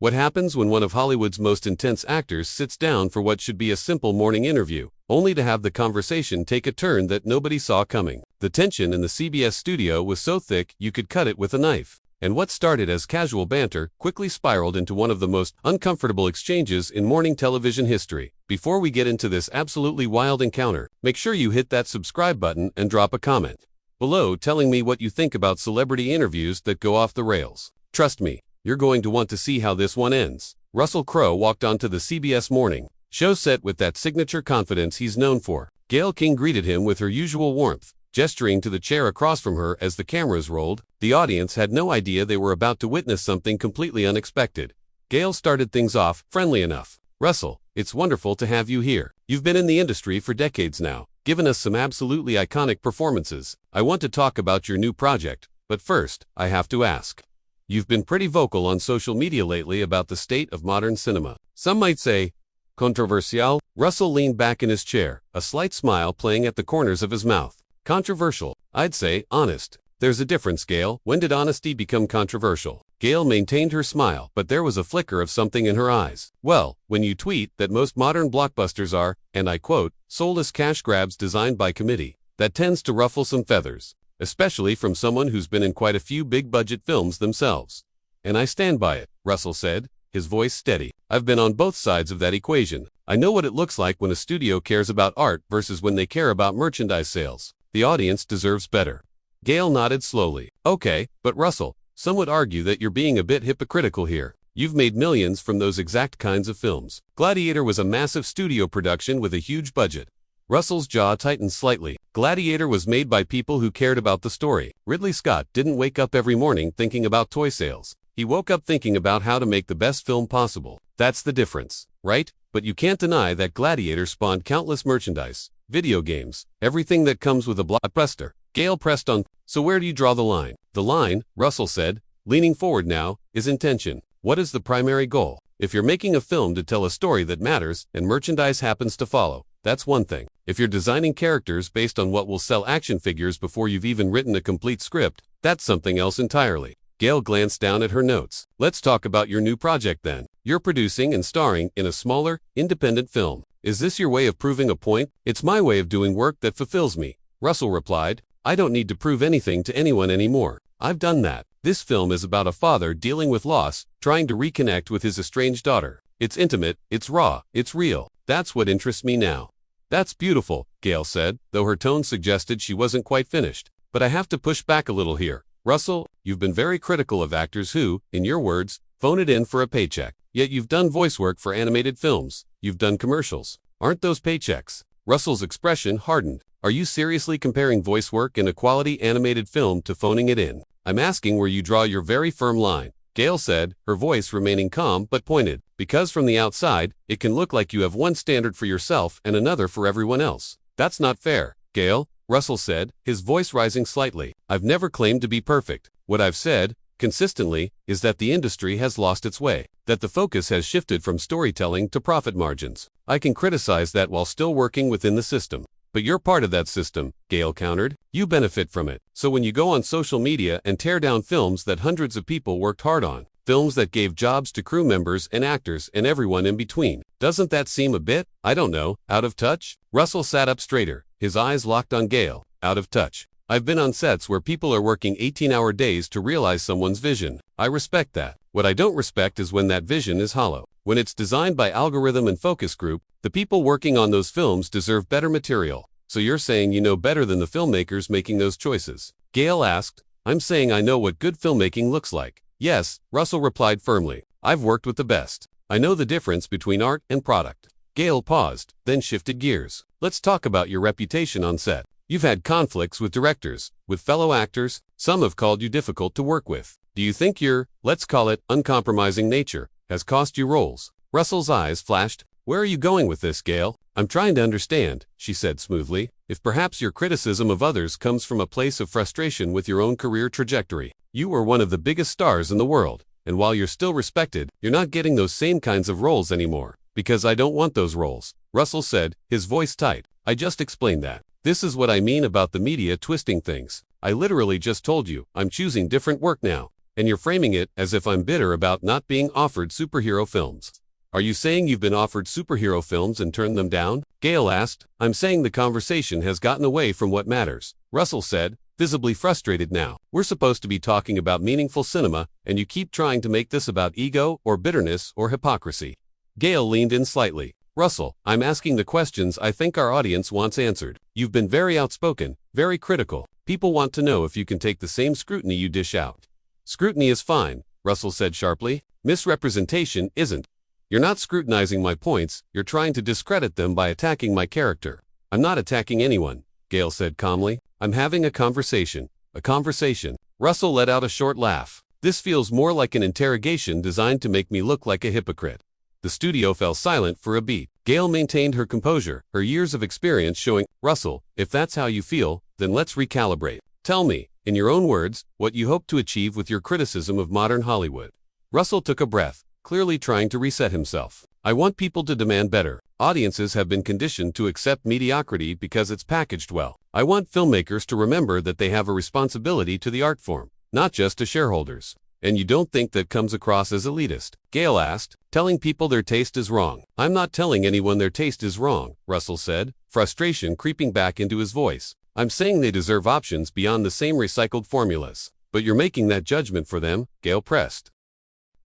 What happens when one of Hollywood's most intense actors sits down for what should be a simple morning interview, only to have the conversation take a turn that nobody saw coming? The tension in the CBS studio was so thick you could cut it with a knife. And what started as casual banter quickly spiraled into one of the most uncomfortable exchanges in morning television history. Before we get into this absolutely wild encounter, make sure you hit that subscribe button and drop a comment below telling me what you think about celebrity interviews that go off the rails. Trust me, you're going to want to see how this one ends. Russell Crowe walked onto the CBS Morning Show set with that signature confidence he's known for. Gayle King greeted him with her usual warmth, gesturing to the chair across from her as the cameras rolled. The audience had no idea they were about to witness something completely unexpected. Gayle started things off friendly enough. "Russell, it's wonderful to have you here. You've been in the industry for decades now, given us some absolutely iconic performances. I want to talk about your new project, but first, I have to ask. You've been pretty vocal on social media lately about the state of modern cinema. Some might say, controversial." Russell leaned back in his chair, a slight smile playing at the corners of his mouth. "Controversial? I'd say honest. There's a difference, Gayle. When did honesty become controversial?" Gayle maintained her smile, but there was a flicker of something in her eyes. "Well, when you tweet that most modern blockbusters are, and I quote, soulless cash grabs designed by committee, that tends to ruffle some feathers, especially from someone who's been in quite a few big-budget films themselves. And I stand by it," Russell said, his voice steady. "I've been on both sides of that equation. I know what it looks like when a studio cares about art versus when they care about merchandise sales. The audience deserves better." Gayle nodded slowly. "Okay, but Russell, some would argue that you're being a bit hypocritical here. You've made millions from those exact kinds of films. Gladiator was a massive studio production with a huge budget." Russell's jaw tightened slightly. Gladiator was made by people who cared about the story. Ridley Scott didn't wake up every morning thinking about toy sales. He woke up thinking about how to make the best film possible. That's the difference, right? But you can't deny that Gladiator spawned countless merchandise, video games, everything that comes with a blockbuster. Gayle pressed on. "So where do you draw the line?" "The line," Russell said, leaning forward now, "is intention. What is the primary goal? If you're making a film to tell a story that matters and merchandise happens to follow, that's one thing. If you're designing characters based on what will sell action figures before you've even written a complete script, that's something else entirely." Gayle glanced down at her notes. "Let's talk about your new project then. You're producing and starring in a smaller, independent film. Is this your way of proving a point?" "It's my way of doing work that fulfills me," Russell replied. "I don't need to prove anything to anyone anymore. I've done that. This film is about a father dealing with loss, trying to reconnect with his estranged daughter. It's intimate, it's raw, it's real. That's what interests me now." "That's beautiful," Gayle said, though her tone suggested she wasn't quite finished. "But I have to push back a little here. Russell, you've been very critical of actors who, in your words, phone it in for a paycheck. Yet you've done voice work for animated films. You've done commercials. Aren't those paychecks?" Russell's expression hardened. "Are you seriously comparing voice work in a quality animated film to phoning it in? I'm asking where you draw your very firm line," Gayle said, her voice remaining calm but pointed. "Because from the outside, it can look like you have one standard for yourself and another for everyone else. That's not fair, Gayle," Russell said, his voice rising slightly. "I've never claimed to be perfect. What I've said, consistently, is that the industry has lost its way, that the focus has shifted from storytelling to profit margins. I can criticize that while still working within the system. But you're part of that system," Gayle countered. "You benefit from it. So when you go on social media and tear down films that hundreds of people worked hard on, films that gave jobs to crew members and actors and everyone in between, doesn't that seem a bit, I don't know, out of touch?" Russell sat up straighter, his eyes locked on Gayle. "Out of touch. I've been on sets where people are working 18-hour days to realize someone's vision. I respect that. What I don't respect is when that vision is hollow. When it's designed by algorithm and focus group, the people working on those films deserve better material." "So you're saying you know better than the filmmakers making those choices?" Gayle asked. "I'm saying I know what good filmmaking looks like." "Yes," Russell replied firmly. "I've worked with the best. I know the difference between art and product." Gayle paused, then shifted gears. "Let's talk about your reputation on set. You've had conflicts with directors, with fellow actors. Some have called you difficult to work with. Do you think your, let's call it, uncompromising nature has cost you roles?" Russell's eyes flashed. "Where are you going with this, Gayle?" "I'm trying to understand," she said smoothly, "if perhaps your criticism of others comes from a place of frustration with your own career trajectory. You were one of the biggest stars in the world, and while you're still respected, you're not getting those same kinds of roles anymore. Because I don't want those roles," Russell said, his voice tight. "I just explained that. This is what I mean about the media twisting things. I literally just told you, I'm choosing different work now." And you're framing it as if I'm bitter about not being offered superhero films. Are you saying you've been offered superhero films and turned them down? Gayle asked. I'm saying the conversation has gotten away from what matters, Russell said, visibly frustrated now. We're supposed to be talking about meaningful cinema, and you keep trying to make this about ego or bitterness or hypocrisy. Gayle leaned in slightly. Russell, I'm asking the questions I think our audience wants answered. You've been very outspoken, very critical. People want to know if you can take the same scrutiny you dish out. Scrutiny is fine, Russell said sharply. Misrepresentation isn't. You're not scrutinizing my points, you're trying to discredit them by attacking my character. I'm not attacking anyone, Gayle said calmly. I'm having a conversation. A conversation. Russell let out a short laugh. This feels more like an interrogation designed to make me look like a hypocrite. The studio fell silent for a beat. Gayle maintained her composure, her years of experience showing, Russell, if that's how you feel, then let's recalibrate. Tell me, in your own words, what you hope to achieve with your criticism of modern Hollywood. Russell took a breath, clearly trying to reset himself. I want people to demand better. Audiences have been conditioned to accept mediocrity because it's packaged well. I want filmmakers to remember that they have a responsibility to the art form, not just to shareholders. And you don't think that comes across as elitist? Gayle asked, telling people their taste is wrong. I'm not telling anyone their taste is wrong, Russell said, frustration creeping back into his voice. I'm saying they deserve options beyond the same recycled formulas. But you're making that judgment for them, Gayle pressed.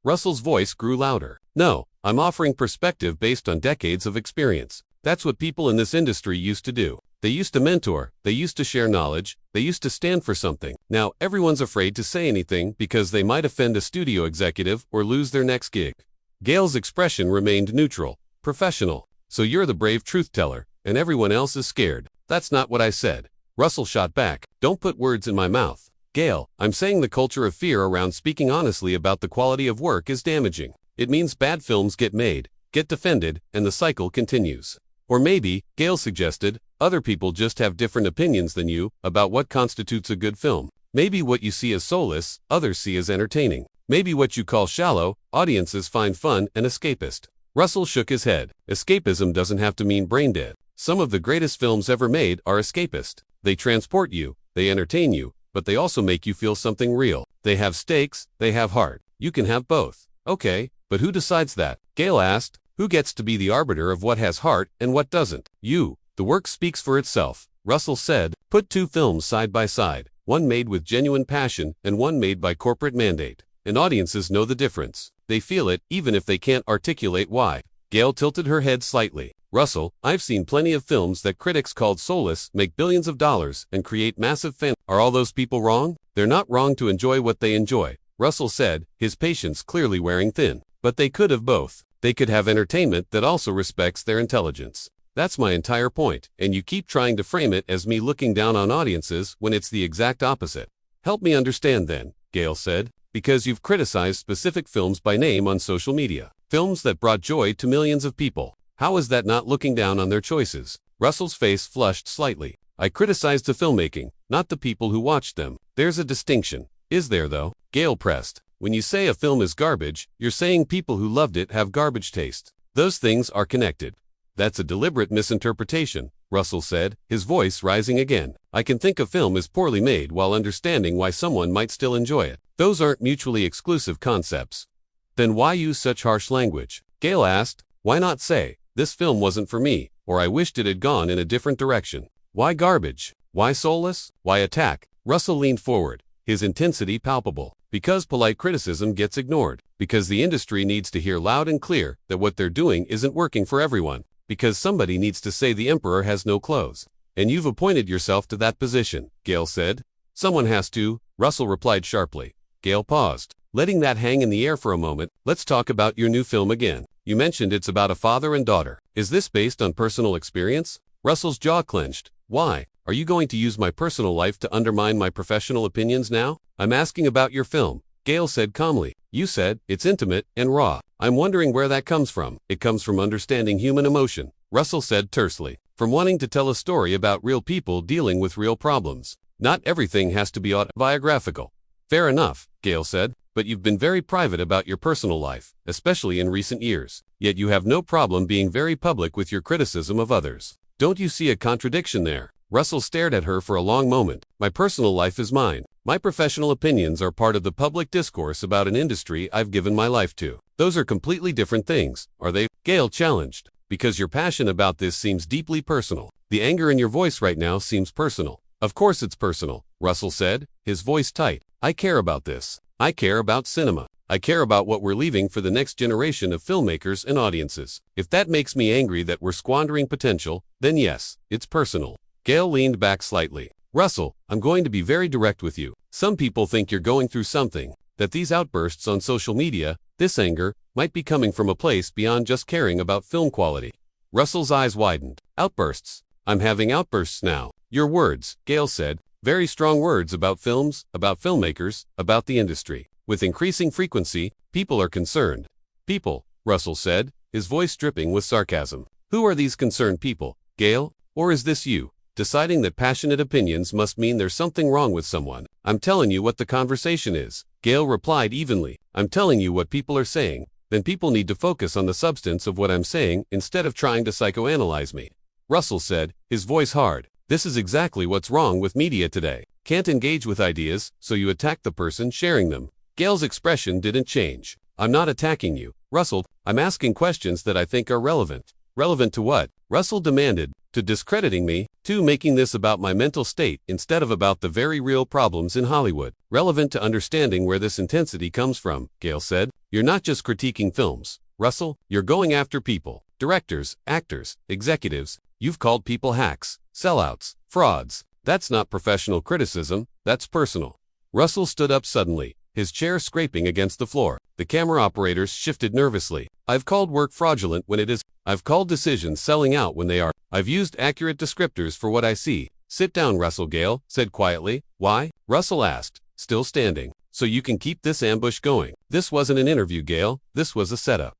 Russell's voice grew louder. No, I'm offering perspective based on decades of experience. That's what people in this industry used to do. They used to mentor, they used to share knowledge, they used to stand for something. Now, everyone's afraid to say anything because they might offend a studio executive or lose their next gig. Gayle's expression remained neutral, professional. So you're the brave truth teller, and everyone else is scared. That's not what I said. Russell shot back. Don't put words in my mouth. Gayle, I'm saying the culture of fear around speaking honestly about the quality of work is damaging. It means bad films get made, get defended, and the cycle continues. Or maybe, Gayle suggested, other people just have different opinions than you about what constitutes a good film. Maybe what you see as soulless, others see as entertaining. Maybe what you call shallow, audiences find fun and escapist. Russell shook his head. Escapism doesn't have to mean brain dead. Some of the greatest films ever made are escapist. They transport you, they entertain you, but they also make you feel something real. They have stakes, they have heart. You can have both. Okay, but who decides that? Gayle asked. Who gets to be the arbiter of what has heart and what doesn't? You. The work speaks for itself, Russell said. Put two films side by side, one made with genuine passion and one made by corporate mandate. And audiences know the difference. They feel it, even if they can't articulate why. Gayle tilted her head slightly. Russell, I've seen plenty of films that critics called soulless make billions of dollars and create massive fan. Are all those people wrong? They're not wrong to enjoy what they enjoy, Russell said, his patience clearly wearing thin. But they could have both. They could have entertainment that also respects their intelligence. That's my entire point, and you keep trying to frame it as me looking down on audiences when it's the exact opposite. Help me understand then, Gayle said, because you've criticized specific films by name on social media. Films that brought joy to millions of people. How is that not looking down on their choices? Russell's face flushed slightly. I criticized the filmmaking, not the people who watched them. There's a distinction. Is there though? Gayle pressed. When you say a film is garbage, you're saying people who loved it have garbage taste. Those things are connected. That's a deliberate misinterpretation, Russell said, his voice rising again. I can think a film is poorly made while understanding why someone might still enjoy it. Those aren't mutually exclusive concepts. Then why use such harsh language? Gayle asked. Why not say, this film wasn't for me, or I wished it had gone in a different direction? Why garbage? Why soulless? Why attack? Russell leaned forward, his intensity palpable. Because polite criticism gets ignored. Because the industry needs to hear loud and clear that what they're doing isn't working for everyone. Because somebody needs to say the emperor has no clothes. And you've appointed yourself to that position, Gayle said. Someone has to, Russell replied sharply. Gayle paused, letting that hang in the air for a moment. Let's talk about your new film again. You mentioned it's about a father and daughter. Is this based on personal experience? Russell's jaw clenched. Why? Are you going to use my personal life to undermine my professional opinions now? I'm asking about your film, Gayle said calmly. You said, it's intimate and raw. I'm wondering where that comes from. It comes from understanding human emotion, Russell said tersely. From wanting to tell a story about real people dealing with real problems. Not everything has to be autobiographical. Fair enough, Gayle said, but you've been very private about your personal life, especially in recent years. Yet you have no problem being very public with your criticism of others. Don't you see a contradiction there? Russell stared at her for a long moment. My personal life is mine. My professional opinions are part of the public discourse about an industry I've given my life to. Those are completely different things, are they? Gayle challenged. Because your passion about this seems deeply personal. The anger in your voice right now seems personal. Of course it's personal, Russell said, his voice tight. I care about this. I care about cinema. I care about what we're leaving for the next generation of filmmakers and audiences. If that makes me angry that we're squandering potential, then yes, it's personal. Gayle leaned back slightly. Russell, I'm going to be very direct with you. Some people think you're going through something, that these outbursts on social media, this anger, might be coming from a place beyond just caring about film quality. Russell's eyes widened. Outbursts. I'm having outbursts now. Your words, Gayle said, very strong words about films, about filmmakers, about the industry. With increasing frequency, people are concerned. People, Russell said, his voice dripping with sarcasm. Who are these concerned people, Gayle? Or is this you, deciding that passionate opinions must mean there's something wrong with someone? I'm telling you what the conversation is, Gayle replied evenly. I'm telling you what people are saying. Then people need to focus on the substance of what I'm saying instead of trying to psychoanalyze me. Russell said, his voice hard. This is exactly what's wrong with media today. Can't engage with ideas, so you attack the person sharing them. Gayle's expression didn't change. I'm not attacking you, Russell. I'm asking questions that I think are relevant. Relevant to what? Russell demanded. To discrediting me, to making this about my mental state instead of about the very real problems in Hollywood. Relevant to understanding where this intensity comes from, Gayle said. You're not just critiquing films, Russell. You're going after people. Directors, actors, executives. You've called people hacks, sellouts, frauds. That's not professional criticism, that's personal. Russell stood up suddenly, his chair scraping against the floor. The camera operators shifted nervously. I've called work fraudulent when it is. I've called decisions selling out when they are. I've used accurate descriptors for what I see. Sit down, Russell, Gayle said quietly. Why? Russell asked, still standing. So you can keep this ambush going. This wasn't an interview, Gayle. This was a setup.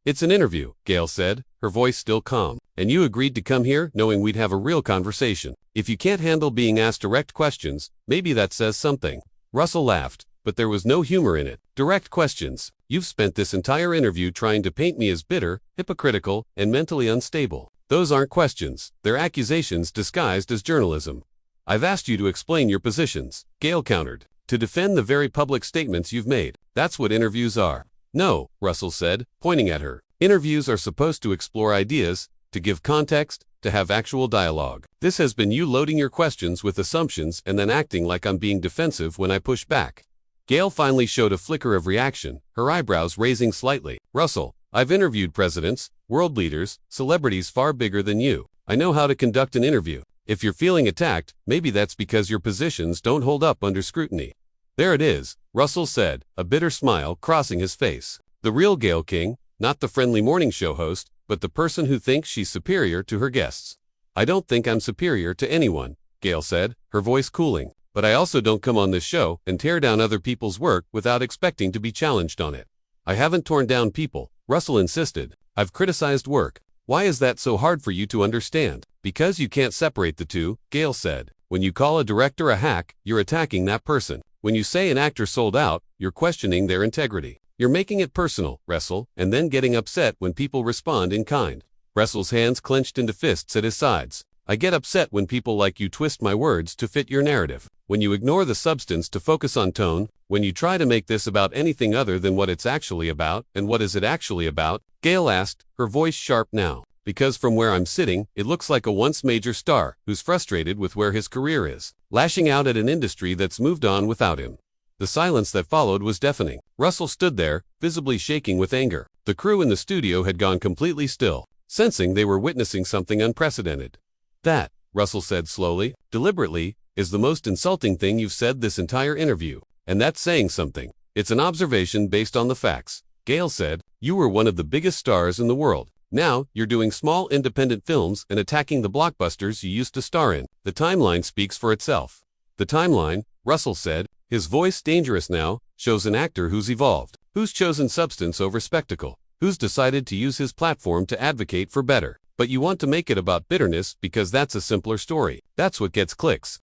It's an interview, Gayle said, her voice still calm. And you agreed to come here knowing we'd have a real conversation. If you can't handle being asked direct questions, maybe that says something. Russell laughed, but there was no humor in it. Direct questions. You've spent this entire interview trying to paint me as bitter, hypocritical, and mentally unstable. Those aren't questions. They're accusations disguised as journalism. I've asked you to explain your positions, Gayle countered. To defend the very public statements you've made. That's what interviews are. No, Russell said, pointing at her. Interviews are supposed to explore ideas, to give context, to have actual dialogue. This has been you loading your questions with assumptions and then acting like I'm being defensive when I push back. Gayle finally showed a flicker of reaction, her eyebrows raising slightly. Russell, I've interviewed presidents, world leaders, celebrities far bigger than you. I know how to conduct an interview. If you're feeling attacked, maybe that's because your positions don't hold up under scrutiny. There it is, Russell said, a bitter smile crossing his face. The real Gayle King, not the friendly morning show host, but the person who thinks she's superior to her guests. I don't think I'm superior to anyone, Gayle said, her voice cooling. But I also don't come on this show and tear down other people's work without expecting to be challenged on it. I haven't torn down people, Russell insisted. I've criticized work. Why is that so hard for you to understand? Because you can't separate the two, Gayle said. When you call a director a hack, you're attacking that person. When you say an actor sold out, you're questioning their integrity. You're making it personal, Russell, and then getting upset when people respond in kind. Russell's hands clenched into fists at his sides. I get upset when people like you twist my words to fit your narrative. When you ignore the substance to focus on tone, when you try to make this about anything other than what it's actually about, and what is it actually about? Gayle asked, her voice sharp now. Because from where I'm sitting, it looks like a once major star who's frustrated with where his career is, lashing out at an industry that's moved on without him. The silence that followed was deafening. Russell stood there, visibly shaking with anger. The crew in the studio had gone completely still, sensing they were witnessing something unprecedented. That, Russell said slowly, deliberately, is the most insulting thing you've said this entire interview. And that's saying something. It's an observation based on the facts. Gayle said, you were one of the biggest stars in the world. Now, you're doing small independent films and attacking the blockbusters you used to star in. The timeline speaks for itself. The timeline, Russell said, his voice dangerous now, shows an actor who's evolved, who's chosen substance over spectacle, who's decided to use his platform to advocate for better. But you want to make it about bitterness because that's a simpler story. That's what gets clicks.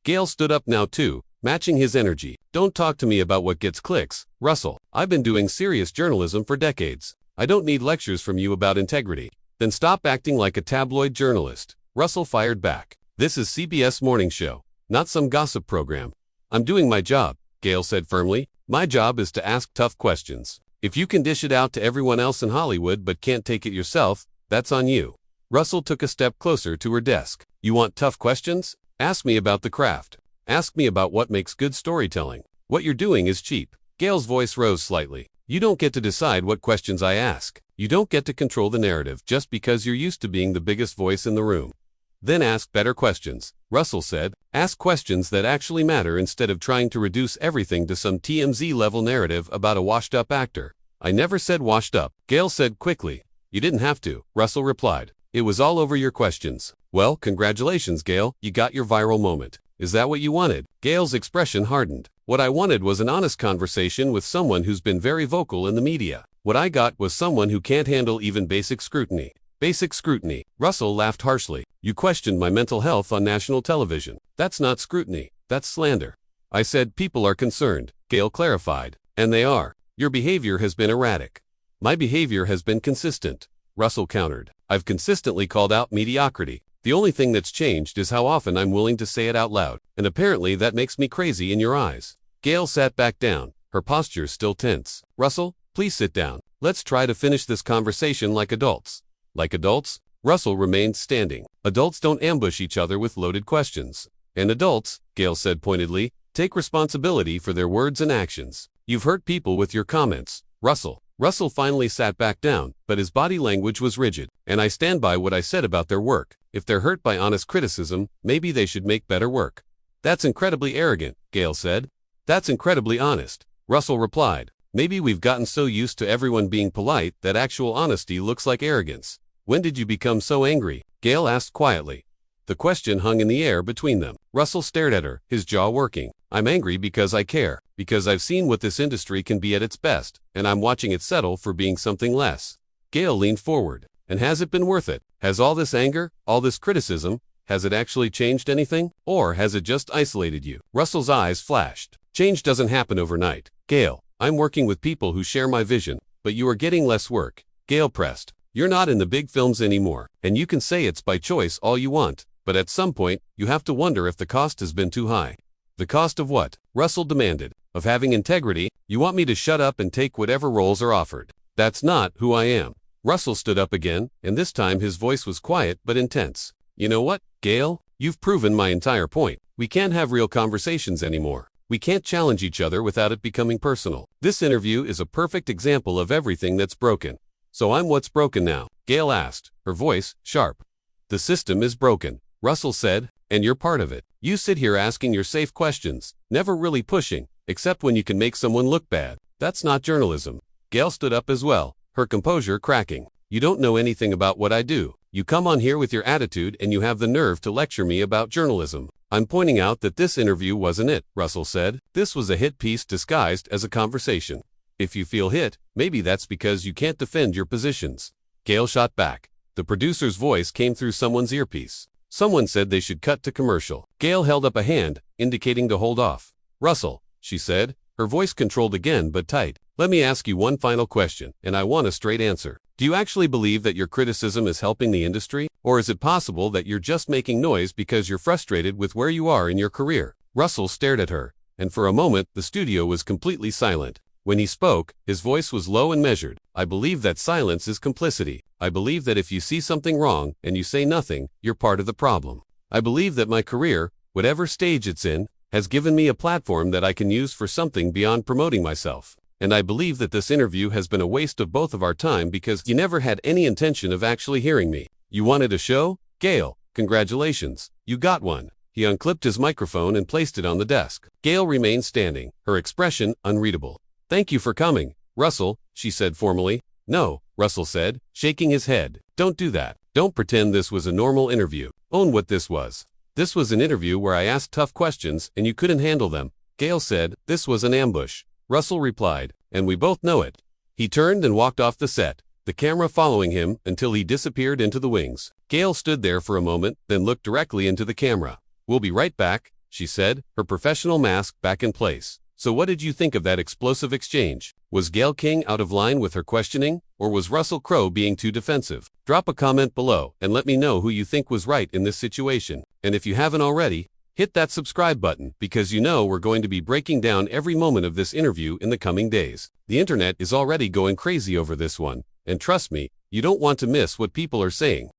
Gayle stood up now too, matching his energy. Don't talk to me about what gets clicks, Russell. I've been doing serious journalism for decades. I don't need lectures from you about integrity. Then stop acting like a tabloid journalist. Russell fired back. This is CBS Morning Show, not some gossip program. I'm doing my job, Gayle said firmly. My job is to ask tough questions. If you can dish it out to everyone else in Hollywood but can't take it yourself, that's on you. Russell took a step closer to her desk. You want tough questions? Ask me about the craft. Ask me about what makes good storytelling. What you're doing is cheap. Gayle's voice rose slightly. You don't get to decide what questions I ask. You don't get to control the narrative just because you're used to being the biggest voice in the room. Then ask better questions, Russell said. Ask questions that actually matter instead of trying to reduce everything to some TMZ-level narrative about a washed-up actor. I never said washed up, Gayle said quickly. You didn't have to, Russell replied. It was all over your questions. Well, congratulations, Gayle. You got your viral moment. Is that what you wanted? Gayle's expression hardened. What I wanted was an honest conversation with someone who's been very vocal in the media. What I got was someone who can't handle even basic scrutiny. Basic scrutiny. Russell laughed harshly. You questioned my mental health on national television. That's not scrutiny. That's slander. I said people are concerned, Gayle clarified. And they are. Your behavior has been erratic. My behavior has been consistent, Russell countered. I've consistently called out mediocrity. The only thing that's changed is how often I'm willing to say it out loud, and apparently that makes me crazy in your eyes. Gayle sat back down, her posture still tense. Russell, please sit down. Let's try to finish this conversation like adults. Like adults? Russell remained standing. Adults don't ambush each other with loaded questions. And adults, Gayle said pointedly, take responsibility for their words and actions. You've hurt people with your comments, Russell. Russell finally sat back down, but his body language was rigid. And I stand by what I said about their work. If they're hurt by honest criticism, maybe they should make better work. That's incredibly arrogant, Gayle said. That's incredibly honest, Russell replied. Maybe we've gotten so used to everyone being polite that actual honesty looks like arrogance. When did you become so angry? Gayle asked quietly. The question hung in the air between them. Russell stared at her, his jaw working. I'm angry because I care, because I've seen what this industry can be at its best, and I'm watching it settle for being something less. Gayle leaned forward. And has it been worth it? Has all this anger, all this criticism, has it actually changed anything? Or has it just isolated you? Russell's eyes flashed. Change doesn't happen overnight. Gayle, I'm working with people who share my vision, but you are getting less work. Gayle pressed. You're not in the big films anymore, and you can say it's by choice all you want, but at some point, you have to wonder if the cost has been too high. The cost of what? Russell demanded. Of having integrity. You want me to shut up and take whatever roles are offered. That's not who I am. Russell stood up again, and this time his voice was quiet but intense. You know what, Gayle? You've proven my entire point. We can't have real conversations anymore. We can't challenge each other without it becoming personal. This interview is a perfect example of everything that's broken. So I'm what's broken now? Gayle asked, her voice sharp. The system is broken, Russell said, and you're part of it. You sit here asking your safe questions, never really pushing, except when you can make someone look bad. That's not journalism. Gayle stood up as well, her composure cracking. You don't know anything about what I do. You come on here with your attitude and you have the nerve to lecture me about journalism. I'm pointing out that this interview wasn't it, Russell said. This was a hit piece disguised as a conversation. If you feel hit, maybe that's because you can't defend your positions. Gayle shot back. The producer's voice came through someone's earpiece. Someone said they should cut to commercial. Gayle held up a hand, indicating to hold off. Russell, she said, her voice controlled again but tight. Let me ask you one final question, and I want a straight answer. Do you actually believe that your criticism is helping the industry? Or is it possible that you're just making noise because you're frustrated with where you are in your career? Russell stared at her, and for a moment the studio was completely silent. When he spoke, his voice was low and measured. I believe that silence is complicity. I believe that if you see something wrong and you say nothing, you're part of the problem. I believe that my career, whatever stage it's in, has given me a platform that I can use for something beyond promoting myself. And I believe that this interview has been a waste of both of our time because you never had any intention of actually hearing me. You wanted a show? Gayle, congratulations. You got one. He unclipped his microphone and placed it on the desk. Gayle remained standing, her expression unreadable. Thank you for coming, Russell, she said formally. No, Russell said, shaking his head. Don't do that. Don't pretend this was a normal interview. Own what this was. This was an interview where I asked tough questions and you couldn't handle them. Gayle said, this was an ambush. Russell replied, and we both know it. He turned and walked off the set, the camera following him until he disappeared into the wings. Gayle stood there for a moment, then looked directly into the camera. We'll be right back, she said, her professional mask back in place. So what did you think of that explosive exchange? Was Gayle King out of line with her questioning, or was Russell Crowe being too defensive? Drop a comment below and let me know who you think was right in this situation. And if you haven't already, Hit that subscribe button because you know we're going to be breaking down every moment of this interview in the coming days. The internet is already going crazy over this one, and trust me, you don't want to miss what people are saying.